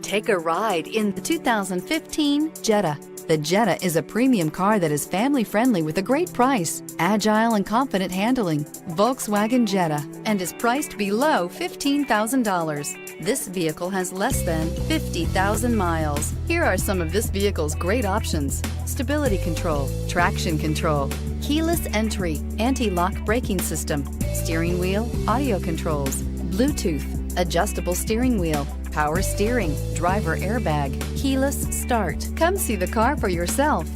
Take a ride in the 2015 Jetta. The Jetta is a premium car that is family-friendly with a great price, agile and confident handling. Volkswagen Jetta, and is priced below $15,000. This vehicle has less than 50,000 miles. Here are some of this vehicle's great options: stability control, traction control, keyless entry, anti-lock braking system, steering wheel audio controls, Bluetooth, adjustable steering wheel, power steering, driver airbag, keyless start. Come see the car for yourself.